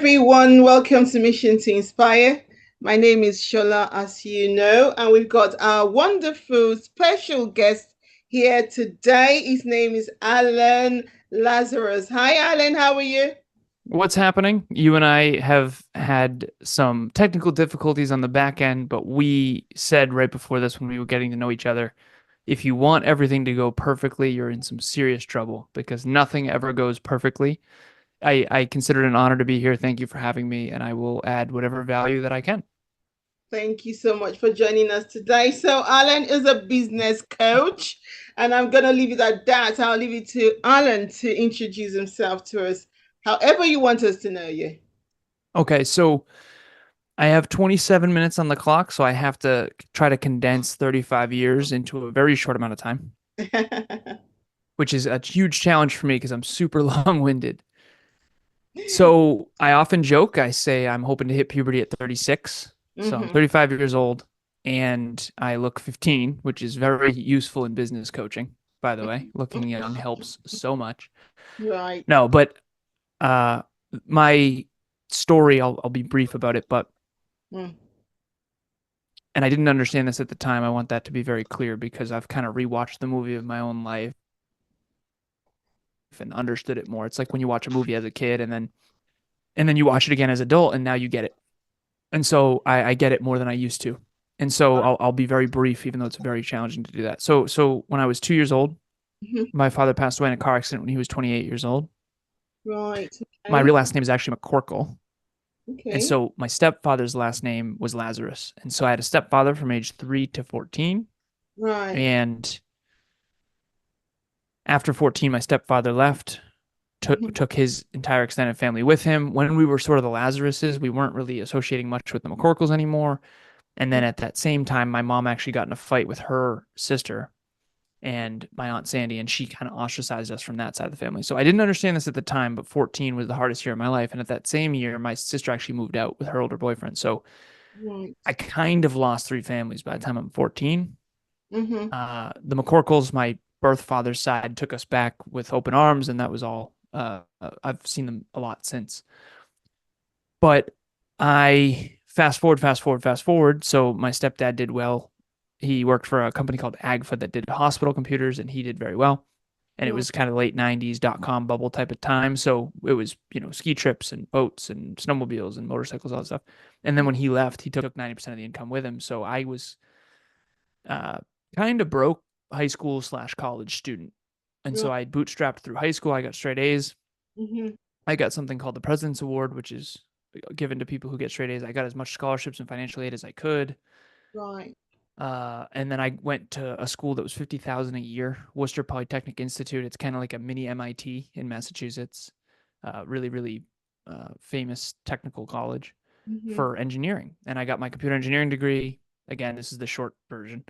everyone. Welcome to Mission to Inspire. My name is Shola, as you know, and we've got our wonderful special guest here today. His name is Alan Lazaros. Hi, Alan. How are you? What's happening? You and I have had some technical difficulties on the back end, but we said right before this when we were getting to know each other, if you want everything to go perfectly, you're in some serious trouble because nothing ever goes perfectly. I consider it an honor to be here. Thank you for having me, and I will add whatever value that I can. Thank you so much for joining us today. So, Alan is a business coach, and I'm going to leave it at that. I'll leave it to Alan to introduce himself to us, however you want us to know you. Okay, so I have 27 minutes on the clock, so I have to try to condense 35 years into a very short amount of time, which is a huge challenge for me because I'm super long-winded. So I often joke, I say I'm hoping to hit puberty at 36. So I'm Hmm. 35 years old and I look 15, which is very useful in business coaching, by the way. Looking young helps so much. Right. No, but uh my story, I'll be brief about it, but Mm. and I didn't understand this at the time. I want that to be very clear because I've kind of rewatched the movie of my own life and understood it more. It's like when you watch a movie as a kid and then you watch it again as an adult and now you get it. And so I get it more than I used to. And so I'll be very brief, even though it's very challenging to do that. So when I was 2 years old, Mhm. my father passed away in a car accident when he was 28 years old. Right. My Okay. real last name is actually McCorkle. And Okay. so my stepfather's last name was Lazarus. And so I had a stepfather from age 3 to 14. Right. And after 14, my stepfather left, Mhm. took his entire extended family with him. When we were sort of the Lazaruses, we weren't really associating much with the McCorkles anymore. And then at that same time, my mom actually got in a fight with her sister and my aunt Sandy, and she kind of ostracized us from that side of the family. So I didn't understand this at the time, but 14 was the hardest year of my life. And at that same year, my sister actually moved out with her older boyfriend. So Right. I kind of lost three families by the time I'm 14. Mm-hmm. The McCorkles, my birth father's side, took us back with open arms, and that was all. I've seen them a lot since. But I fast forward, fast forward, fast forward. So my stepdad did well. He worked for a company called Agfa that did hospital computers, and he did very well. And it Right. was kind of late 90s .com bubble type of time. So it was, ski trips and boats and snowmobiles and motorcycles, all that stuff. And then when he left, he took 90% of the income with him. So I was uh, kind of broke high school slash college student. And Right. so I bootstrapped through high school. I got straight A's. Mm-hmm. I got something called the President's Award, which is given to people who get straight A's. I got as much scholarships and financial aid as I could. Right. And then I went to a school that was 50,000 a year, Worcester Polytechnic Institute. It's kind of like a mini MIT in Massachusetts. Really, really famous technical college Mm-hmm. for engineering. And I got my computer engineering degree. Again, this is the short version.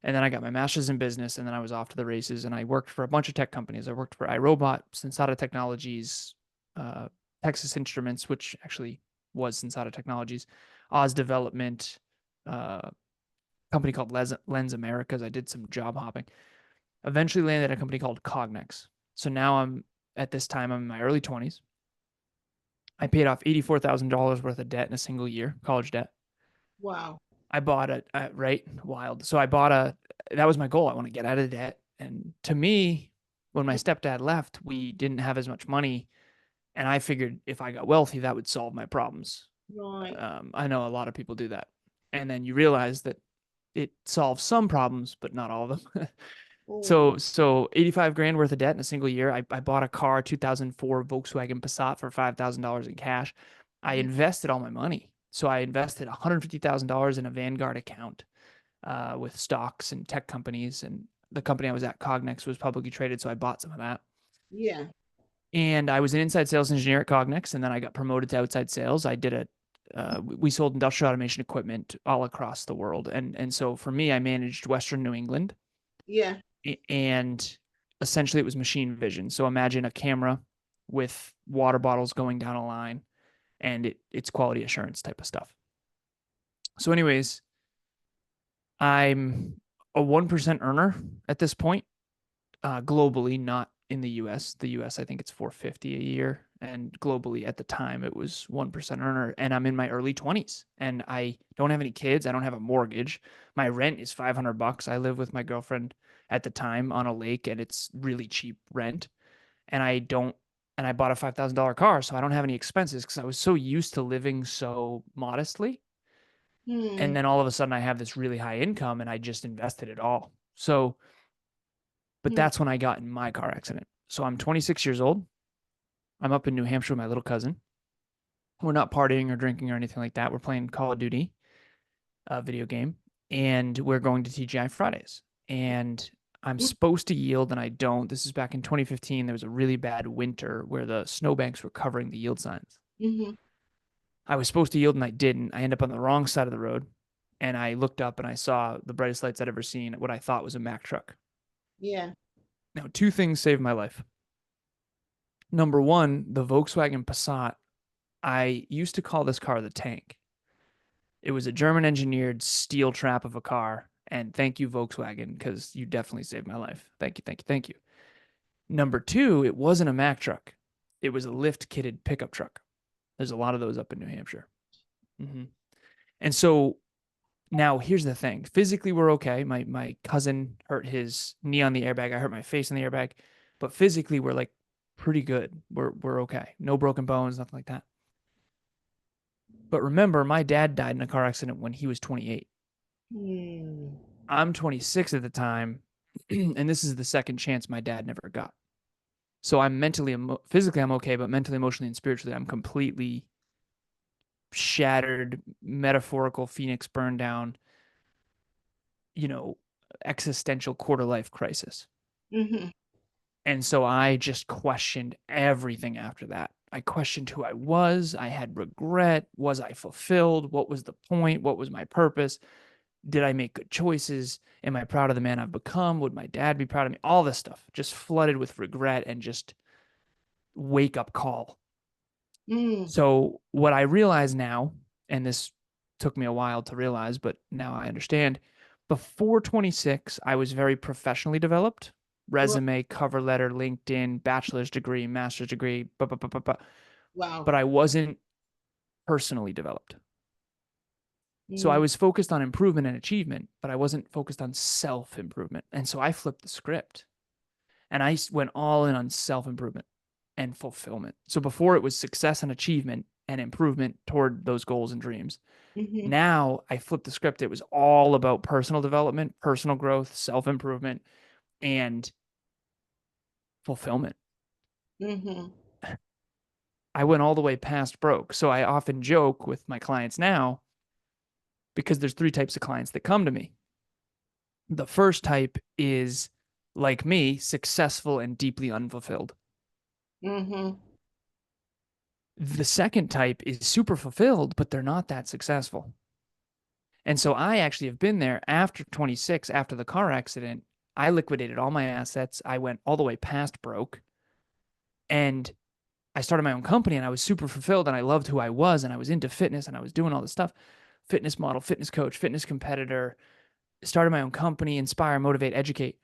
And then I got my master's in business, and then I was off to the races. And I worked for a bunch of tech companies. I worked for iRobot, Sensata Technologies, uh, Texas Instruments, which actually was Sensata Technologies, Oz Development, uh, company called Lens Americas. I did some job hopping. Eventually landed at a company called Cognex. So now at this time I'm in my early 20s. I paid off $84,000 worth of debt in a single year, college debt. Wow. I bought right, wild. So I bought that was my goal. I want to get out of debt. And to me, when my stepdad left, we didn't have as much money. And I figured if I got wealthy, that would solve my problems. Right. I know a lot of people do that. And then you realize that it solves some problems, but not all of them. Oh. So 85 grand worth of debt in a single year. I bought a car, 2004 Volkswagen Passat for $5,000 in cash. I invested all my money. So I invested $150,000 in a Vanguard account with stocks and tech companies. And the company I was at, Cognex, was publicly traded. So I bought some of that. Yeah. And I was an inside sales engineer at Cognex. And then I got promoted to outside sales. We sold industrial automation equipment all across the world. And so for me, I managed Western New England, Yeah. and essentially it was machine vision. So imagine a camera with water bottles going down a line, and it's quality assurance type of stuff. So, anyways, I'm a 1% earner at this point, globally, not in the US. The US, I think it's 450 a year. And globally at the time, it was 1% earner. And I'm in my early 20s and I don't have any kids. I don't have a mortgage. My rent is $500. I live with my girlfriend at the time on a lake and it's really cheap rent. And I bought a $5,000 car. So I don't have any expenses because I was so used to living so modestly. And Mm, then all of a sudden I have this really high income and I just invested it all. So, but mm, that's when I got in my car accident. So I'm 26 years old. I'm up in New Hampshire with my little cousin. We're not partying or drinking or anything like that. We're playing Call of Duty, a video game, and we're going to TGI Fridays. And I'm mm, supposed to yield and I don't. This is back in 2015. There was a really bad winter where the snowbanks were covering the yield signs. mhm. I was supposed to yield and I didn't. I ended up on the wrong side of the road. And I looked up and I saw the brightest lights I'd ever seen, what I thought was a Mack truck. Yeah. Now, two things saved my life. Number one, the Volkswagen Passat. I used to call this car the tank. It was a German engineered steel trap of a car. And thank you, Volkswagen, because you definitely saved my life. Thank you, thank you, thank you. Number two, it wasn't a Mack truck. It was a lift kitted pickup truck. There's a lot of those up in New Hampshire. Mm-hmm. And so now here's the thing. Physically, we're okay. My cousin hurt his knee on the airbag. I hurt my face on the airbag. But physically, we're like pretty good. We're okay. No broken bones, nothing like that. But remember, my dad died in a car accident when he was 28. Mm, I'm 26 at the time, and this is the second chance my dad never got. So I'm mentally, physically, I'm okay, but mentally, emotionally, and spiritually, I'm completely shattered, metaphorical phoenix burned down, you know, existential quarter life crisis. mhm, And so I just questioned everything after that. I questioned who I was. I had regret. Was I fulfilled? What was the point? What was my purpose? Did I make good choices? Am I proud of the man I've become? Would my dad be proud of me? All this stuff just flooded with regret and just wake up call. mm, So, what I realize now, and this took me a while to realize, but now I understand, before 26, I was very professionally developed ri- resume, cover letter, LinkedIn, bachelor's degree, master's degree, wow. but I wasn't personally developed. So I Mm, was focused on improvement and achievement, but I wasn't focused on self improvement. And so I flipped the script and I went all in on self improvement and fulfillment. So before it was success and achievement and improvement toward those goals and dreams. mhm, Now I flipped the script. It was all about personal development, personal growth, self improvement, and fulfillment. mhm, I went all the way past broke. So I often joke with my clients now because there's three types of clients that come to me. The first type is like me, successful and deeply unfulfilled. mhm, The second type is super fulfilled, but they're not that successful. And so I actually have been there after 26, after the car accident. I liquidated all my assets. I went all the way past broke and I started my own company and I was super fulfilled and I loved who I was and I was into fitness and I was doing all this stuff. Fitness model, fitness coach, fitness competitor, started my own company, inspire, motivate, educate,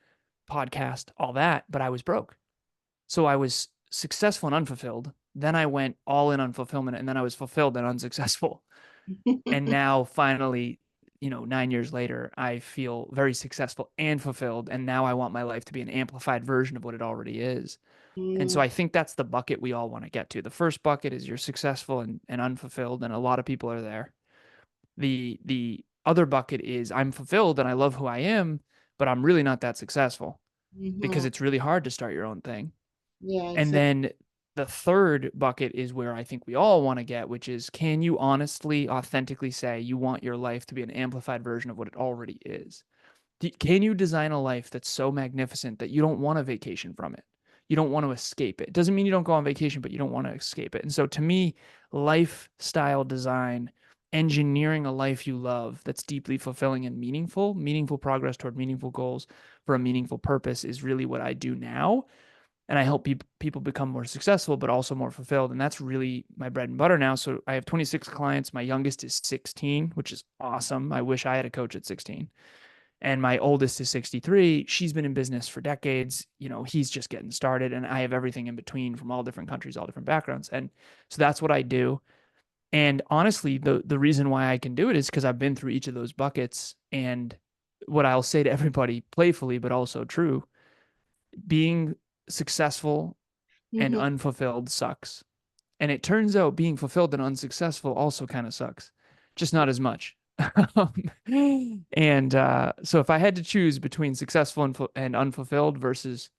podcast, all that, but I was broke. So I was successful and unfulfilled. Then I went all in on fulfillment and then I was fulfilled and unsuccessful. And now finally, 9 years later, I feel very successful and fulfilled. And now I want my life to be an amplified version of what it already is. And so mm, I think that's the bucket we all want to get to. The first bucket is you're successful and unfulfilled, and a lot of people are there. The other bucket is I'm fulfilled and I love who I am, but I'm really not that successful because mhm. it's really hard to start your own thing. Yeah, And exactly. then the third bucket is where I think we all want to get, which is can you honestly, authentically say you want your life to be an amplified version of what it already is? Can you design a life that's so magnificent that you don't want a vacation from it? You don't want to escape it. It doesn't mean you don't go on vacation, but you don't want to escape it. And so to me, lifestyle design, engineering a life you love that's deeply fulfilling and meaningful progress toward meaningful goals for a meaningful purpose is really what I do now. And I help people become more successful, but also more fulfilled. And that's really my bread and butter now. So I have 26 clients. My youngest is 16, which is awesome. I wish I had a coach at 16. And my oldest is 63. She's been in business for decades. He's just getting started. And I have everything in between from all different countries, all different backgrounds. And so that's what I do. And honestly, the reason why I can do it is because I've been through each of those buckets. And what I'll say to everybody playfully, but also true, being successful and Mm-hmm. unfulfilled sucks. And it turns out being fulfilled and unsuccessful also kind of sucks, just not as much. And so if I had to choose between successful and unfulfilled versus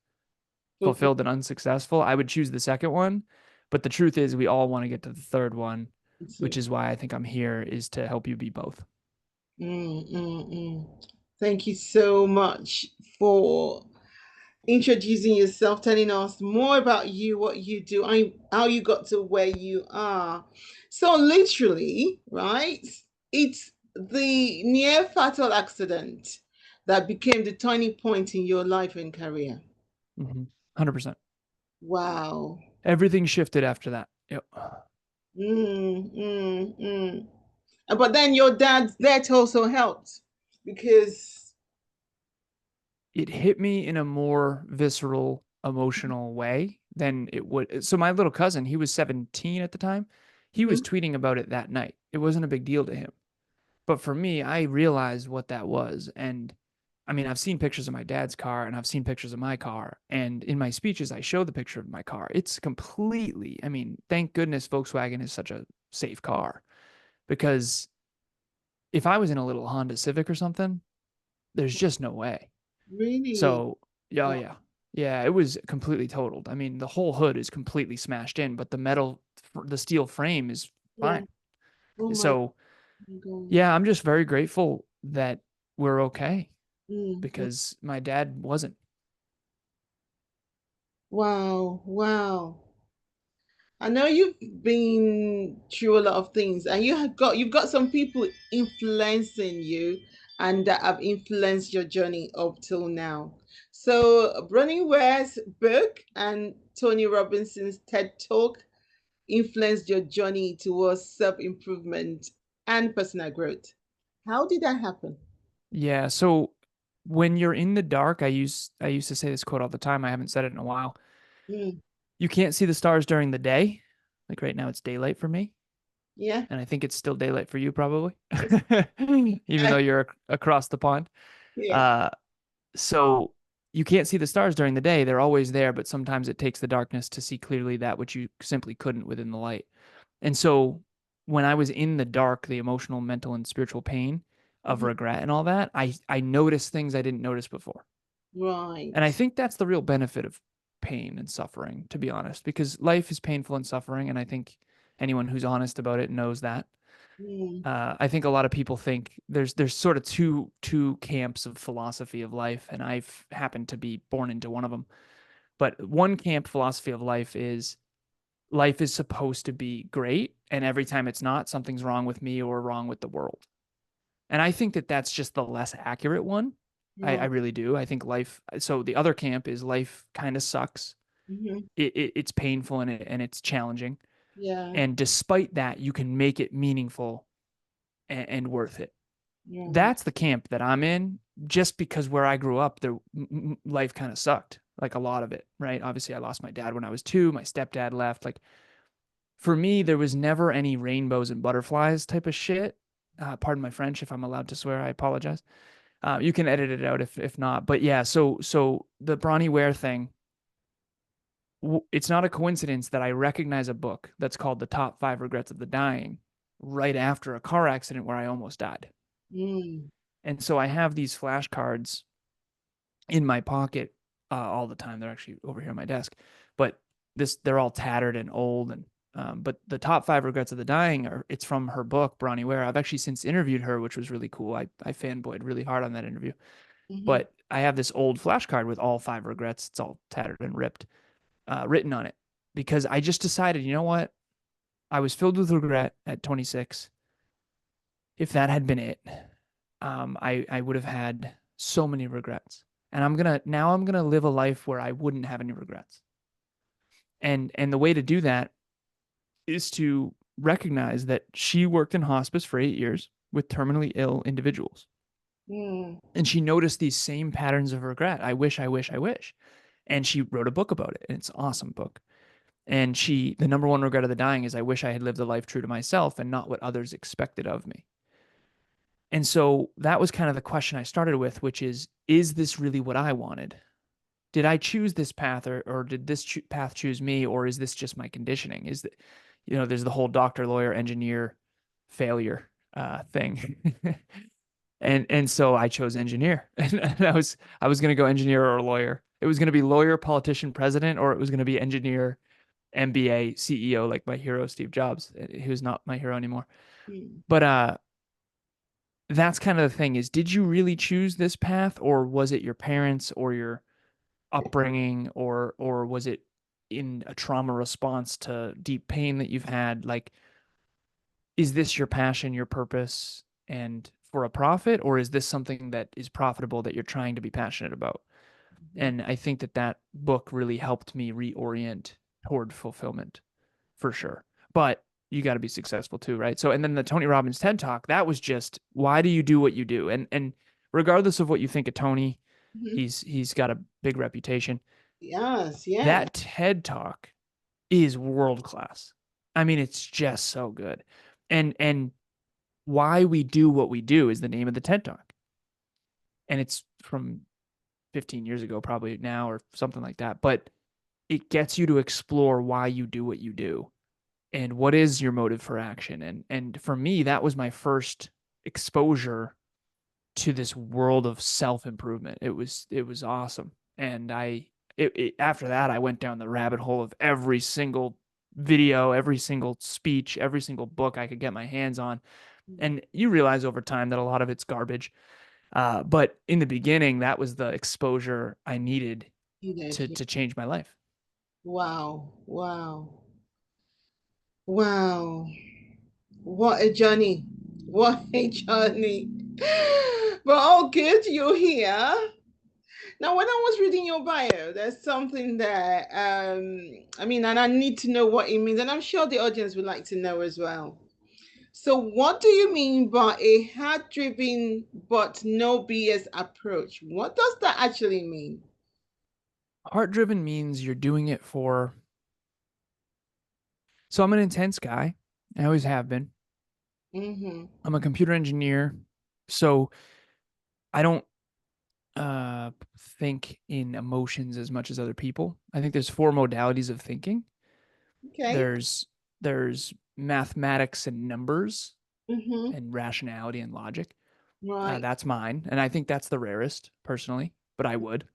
Fulfill. fulfilled and unsuccessful, I would choose the second one. But the truth is, we all want to get to the third one, which is why I think I'm here, is to help you be both. Thank you so much for introducing yourself, telling us more about you, what you do, how you got to where you are. So, literally, right? It's the near fatal accident that became the turning point in your life and career. 100%. Wow. Everything shifted after that. Yep. Mm, mm, mm. But then your dad's death also helped because. It hit me in a more visceral, emotional way than it would. So my little cousin, he was 17 at the time. He was Mhm, tweeting about it that night. It wasn't a big deal to him. But for me, I realized what that was. And I mean, I've seen pictures of my dad's car and I've seen pictures of my car. And in my speeches, I show the picture of my car. It's completely, I mean, thank goodness Volkswagen is such a safe car, because if I was in a little Honda Civic or something, there's just no way. really. So, yeah, Wow. yeah. Yeah, it was completely totaled. I mean, the whole hood is completely smashed in, but the steel frame is Yeah. fine. Oh my So, God. yeah, I'm just very grateful that we're okay, Mm. because my dad wasn't. Wow. Wow. I know you've been through a lot of things, and you've got some people influencing you, and that have influenced your journey up till now. So, Bronnie Ware's book and Tony Robinson's TED Talk influenced your journey towards self-improvement and personal growth. How did that happen? Yeah, so when you're in the dark, I used to say this quote all the time. I haven't said it in a while. Mm. You can't see the stars during the day. Like right now it's daylight for me, Yeah. and I think it's still daylight for you probably. It's, Even though you're across the pond. yeah. Uh So you can't see the stars during the day. They're always there, but sometimes it takes the darkness to see clearly that which you simply couldn't within the light. And so when I was in the dark, the emotional, mental, and spiritual pain of Mhm. regret and all that, I noticed things I didn't notice before. And I Right. think that's the real benefit of pain and suffering, to be honest, because life is painful and suffering. And I think anyone who's honest about it knows that. Mm. I think a lot of people think there's sort of two camps of philosophy of life, and I've happened to be born into one of them. But one camp philosophy of life is supposed to be great, and every time it's not, something's wrong with me or wrong with the world. And I think that that's just the less accurate one. I Right. really do. I think life. So the other camp is life kind of sucks. Mhm. It's painful and it's challenging. Yeah. And despite that, you can make it meaningful and worth it. Yeah. That's the camp that I'm in, just because where I grew up, life kind of sucked, like a lot of it, right? Obviously, I lost my dad when I was 2. My stepdad left. Like for me, there was never any rainbows and butterflies type of shit. Pardon my French if I'm allowed to swear. I apologize. You can edit it out if not. But yeah, so the Bronnie Ware thing, it's not a coincidence that I recognize a book that's called The Top 5 Regrets of the Dying right after a car accident where I almost died. Mm. And so I have these flashcards in my pocket all the time. They're actually over here on my desk, but they're all tattered and old. And but the top 5 regrets of the dying it's from her book, Bronnie Ware. I've actually since interviewed her, which was really cool. I fanboyed really hard on that interview. Mhm. But I have this old flashcard with all 5 regrets. It's all tattered and ripped, written on it, because I just decided, you know what? I was filled with regret at 26. If that had been it, I would have had so many regrets. And I'm gonna live a life where I wouldn't have any regrets. And the way to do that is to recognize that she worked in hospice for 8 years with terminally ill individuals. Mm. And she noticed these same patterns of regret. I wish, I wish, I wish. And she wrote a book about it. And it's an awesome book. And the number one regret of the dying is I wish I had lived a life true to myself and not what others expected of me. And so that was kind of the question I started with, which is this really what I wanted? Did I choose this path, or did this path choose me, or is this just my conditioning? Is that, there's the whole doctor, lawyer, engineer, failure thing. And so I chose engineer. And I was going to go engineer or lawyer. It was going to be lawyer, politician, president, or it was going to be engineer, MBA, CEO, like my hero, Steve Jobs, who's not my hero anymore. Mm. But that's kind of the thing is, did you really choose this path, or was it your parents or your upbringing, or was it in a trauma response to deep pain that you've had? Like, is this your passion, your purpose, and for a profit, or is this something that is profitable that you're trying to be passionate about? Mhm. And I think that book really helped me reorient toward fulfillment, for sure. But you got to be successful too, right? So, and then the Tony Robbins TED Talk, that was just, why do you do what you do? And regardless of what you think of Tony, Mhm. he's got a big reputation. Yes, yes. That TED Talk is world class. I mean, it's just so good. And why we do what we do is the name of the TED Talk. And it's from 15 years ago, probably now, or something like that. But it gets you to explore why you do what you do and what is your motive for action. And for me, that was my first exposure to this world of self-improvement. It was awesome. And after that, I went down the rabbit hole of every single video, every single speech, every single book I could get my hands on. And you realize over time that a lot of it's garbage. But in the beginning, that was the exposure I needed You did. to Yeah. to change my life. Wow, wow, wow. What a journey. What a journey. But all good, you're here. Now, when I was reading your bio, there's something that I mean, and I need to know what it means, and I'm sure the audience would like to know as well. So, what do you mean by a heart-driven but no BS approach? What does that actually mean? Heart driven means you're doing it for. So I'm an intense guy. I always have been. Mm-hmm. I'm a computer engineer. So I don't think in emotions as much as other people. I think there's four modalities of thinking. Okay. There's mathematics and numbers Mm-hmm. and rationality and logic. Right. That's mine, and I think that's the rarest personally, but I would.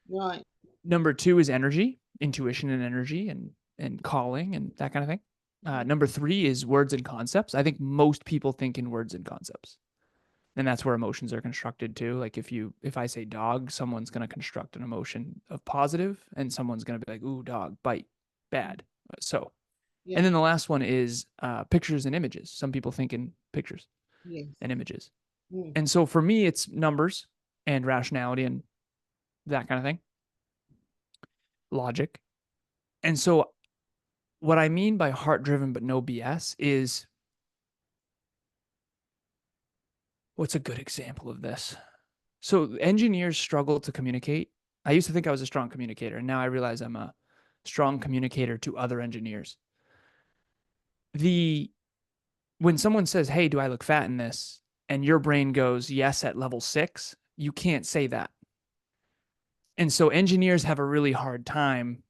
Right. Number two is energy, intuition and energy, and calling and that kind of thing. Number three is words and concepts. I think most people think in words and concepts, and that's where emotions are constructed too. Like if I say dog, someone's going to construct an emotion of positive, and someone's going to be like, ooh, dog, bite, bad. So, and Yeah. then the last one is pictures and images. Some people think in pictures Yes. and images. Mm. And so for me, it's numbers and rationality and that kind of thing, logic. And so what I mean by heart driven but no BS is, what's a good example of this? So engineers struggle to communicate. I used to think I was a strong communicator, and now I realize I'm a strong communicator to other engineers. The When someone says, "Hey, do I look fat in this?" and your brain goes, "Yes," at level 6, you can't say that. And so engineers have a really hard time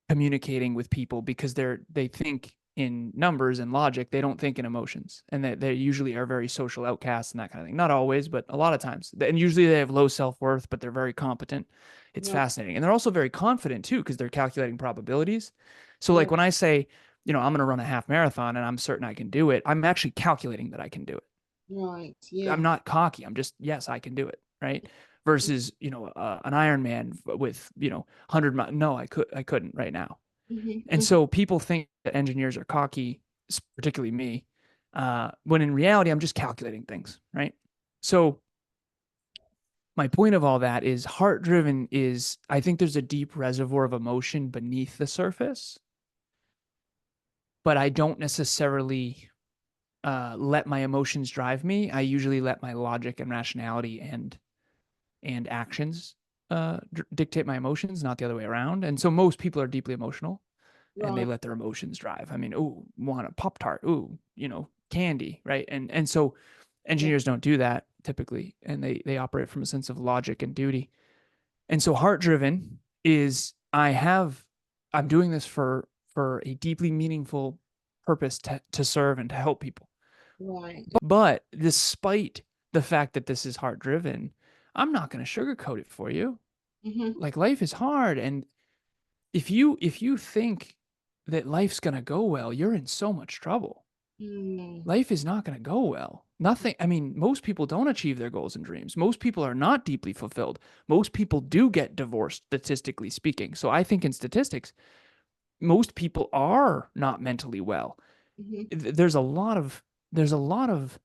communicating with people because they think in numbers and logic. They don't think in emotions, and they usually are very social outcasts and that kind of thing. Not always, but a lot of times. And usually they have low self-worth, but they're very competent. It's Right. fascinating, and they're also very confident too because they're calculating probabilities. So Yeah. like when I say, I'm going to run a half marathon and I'm certain I can do it, I'm actually calculating that I can do it. Right. I'm Yeah. not cocky. I'm just, yes, I can do it. Right. Versus, an Ironman with, 100 miles. No, I couldn't right now. And Mm-hmm. so people think that engineers are cocky, particularly me, when in reality, I'm just calculating things. Right. So my point of all that is, heart driven is, I think there's a deep reservoir of emotion beneath the surface, but I don't necessarily let my emotions drive me. I usually let my logic and rationality and actions dictate my emotions, not the other way around. And so most people are deeply emotional and they Right. let their emotions drive. I mean, oh, want a Pop Tart, ooh, candy, right? And so Yeah. engineers don't do that typically, and they operate from a sense of logic and duty. And so heart driven is I'm doing this for a deeply meaningful purpose to serve and to help people. Right. But despite the fact that this is heart driven, I'm not going to sugarcoat it for you. Mm-hmm. Like life is hard, and if you think that life's going to go well, you're in so much trouble. Mm. Life is not going to go well. Nothing, I mean, most people don't achieve their goals and dreams. Most people are not deeply fulfilled. Most people do get divorced, statistically speaking. So I think in statistics, most people are not mentally well. Mm-hmm. There's a lot of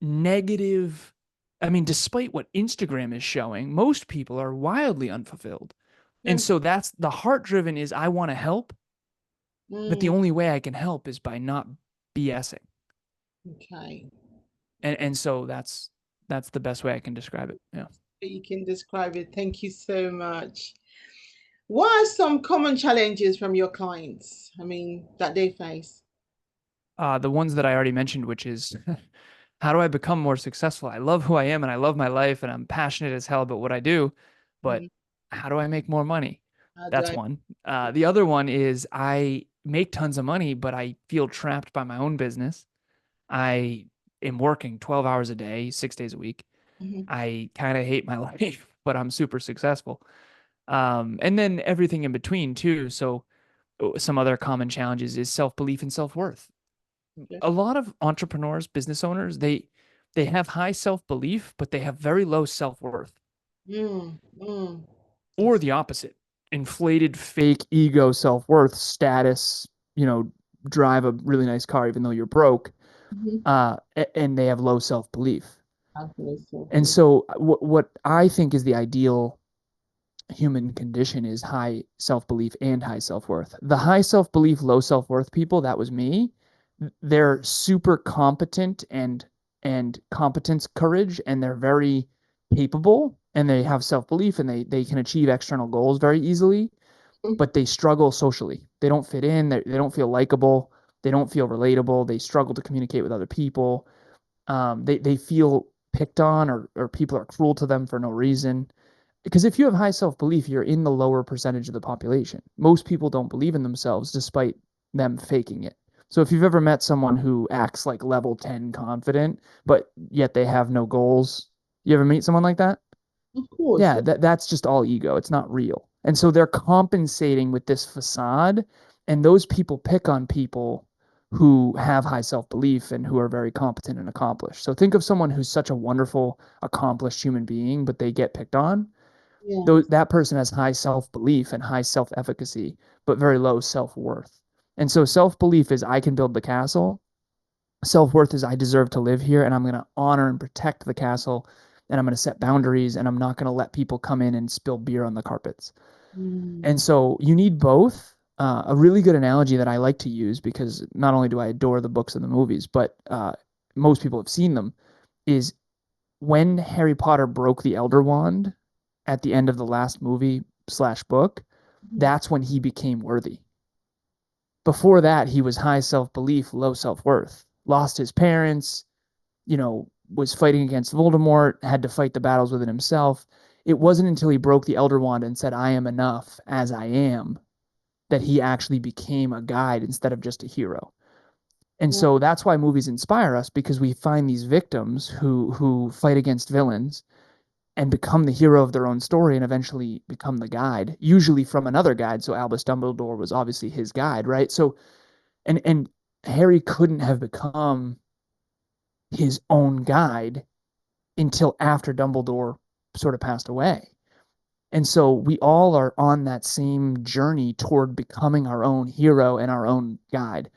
negative. I mean, despite what Instagram is showing, most people are wildly unfulfilled. And Yeah. so that's the heart driven is I want to help, but the Mm. only way I can help is by not BSing. Okay. And so that's the best way I can describe it. Yeah. You can describe it. Thank you so much. What are some common challenges from your clients? I mean, that they face? The ones that I already mentioned, which is how do I become more successful? I love who I am and I love my life and I'm passionate as hell about what I do, but Mm. how do I make more money? How do That's I? one. The other one is I make tons of money, but I feel trapped by my own business. I am working 12 hours a day, 6 days a week. Mhm. I kind of hate my life, but I'm super successful. And then everything in between too. So some other common challenges is self-belief and self-worth. Yeah. A lot of entrepreneurs, business owners, they have high self-belief, but they have very low self-worth. Mm. Mm. Or the opposite. Inflated fake ego self-worth status, drive a really nice car even though you're broke. Mhm. And they have low self-belief. Happiness, And self-worth. so what I think is the ideal human condition is high self-belief and high self-worth. The high self-belief, low self-worth people, that was me. They're super competent and competence courage, and they're very capable, and they have self-belief, and they can achieve external goals very easily, but they struggle socially. They don't fit in, they don't feel likable, they don't feel relatable, they struggle to communicate with other people. They feel picked on, or people are cruel to them for no reason, because if you have high self-belief, you're in the lower percentage of the population. Most people don't believe in themselves despite them faking it. So if you've ever met someone who acts like level 10 confident, but yet they have no goals, you ever meet someone like that? Of course. Yeah, that's just all ego. It's not real. And so they're compensating with this facade, and those people pick on people who have high self-belief and who are very competent and accomplished. So think of someone who's such a wonderful, accomplished human being, but they get picked on. Though Yes. that person has high self-belief and high self-efficacy, but very low self-worth. And so self-belief is I can build the castle. Self-worth is I deserve to live here and I'm going to honor and protect the castle and I'm going to set boundaries and I'm not going to let people come in and spill beer on the carpets. And Mm. so you need both. A really good analogy that I like to use, because not only do I adore the books and the movies, but most people have seen them, is when Harry Potter broke the Elder Wand at the end of the last movie slash book, Mhm. that's when he became worthy. Before that, he was high self belief, low self worth, lost his parents, was fighting against Voldemort, had to fight the battles within himself. It wasn't until he broke the Elder Wand and said, I am enough as I am, that he actually became a guide instead of just a hero. And Yeah. so that's why movies inspire us, because we find these victims who fight against villains and become the hero of their own story and eventually become the guide, usually from another guide. So Albus Dumbledore was obviously his guide, right? So and Harry couldn't have become his own guide until after Dumbledore sort of passed away. And so we all are on that same journey toward becoming our own hero and our own guide.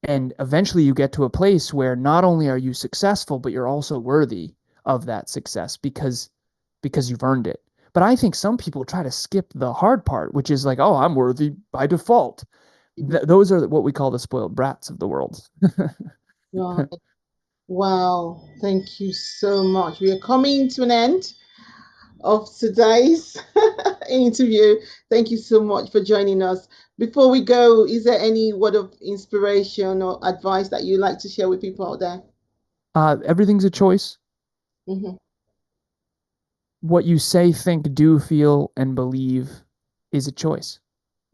And eventually you get to a place where not only are you successful, but you're also worthy of that success because you've earned it. But I think some people try to skip the hard part, which is like, oh, I'm worthy by default. Those are what we call the spoiled brats of the world. Right. Wow. Thank you so much. We are coming to an end of today's interview. Thank you so much for joining us. Before we go, is there any word of inspiration or advice that you'd like to share with people out there? Everything's a choice. Hmm. What you say, think, do, feel, and believe is a choice.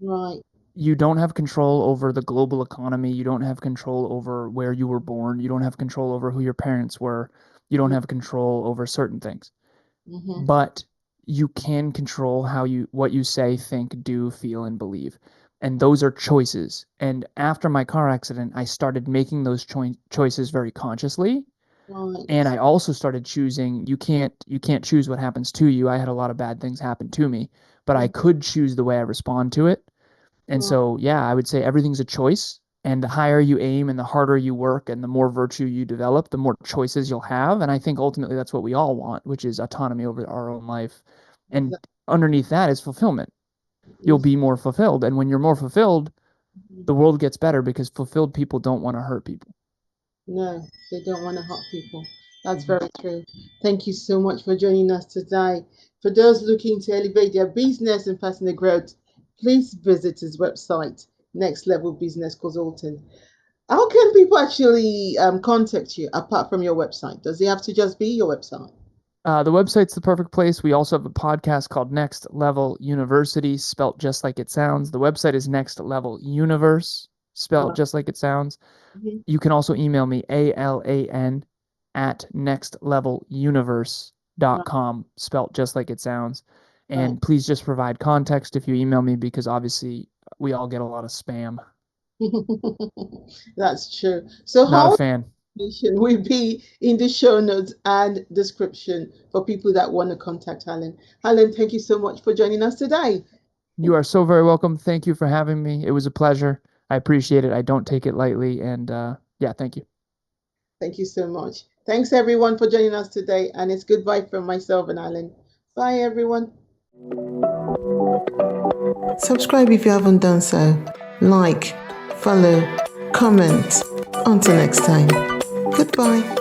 Right. You don't have control over the global economy. You don't have control over where you were born. You don't have control over who your parents were. You don't have control over certain things. Mm-hmm. But you can control what you say, think, do, feel, and believe. And those are choices. And after my car accident, I started making those choices very consciously. And Right. I also started choosing you can't choose what happens to you. I had a lot of bad things happen to me, but I Mm. could choose the way I respond to it. And Right. so, yeah, I would say everything's a choice. And the higher you aim and the harder you work and the more virtue you develop, the more choices you'll have. And I think ultimately that's what we all want, which is autonomy over our own life. And Exactly. underneath that is fulfillment. You'll be more fulfilled. And when you're more fulfilled, the world gets better because fulfilled people don't want to hurt people. No, they don't want to hurt people. That's Mhm. very true. Thank you so much for joining us today. For those looking to elevate their business and personal growth, please visit his website, Next Level Business Consulting. How can people actually contact you apart from your website? Does it have to just be your website? The website's the perfect place. We also have a podcast called Next Level University, spelt just like it sounds. The website is Next Level Universe, spelt Right. just like it sounds. Mhm. You can also email me, ALAN at Right. nextleveluniverse.com, spelt just like it sounds. Right. And please just provide context if you email me because obviously we all get a lot of spam. That's true. So Not a how fan. information will be in the show notes and description for people that want to contact Alan. Alan, thank you so much for joining us today. You are so very welcome. Thank you for having me. It was a pleasure. I appreciate it. I don't take it lightly. And yeah, thank you. Thank you so much. Thanks everyone for joining us today, and it's goodbye from myself and Alan. Bye everyone. Subscribe if you haven't done so. Like, follow, comment. Until next time. Goodbye.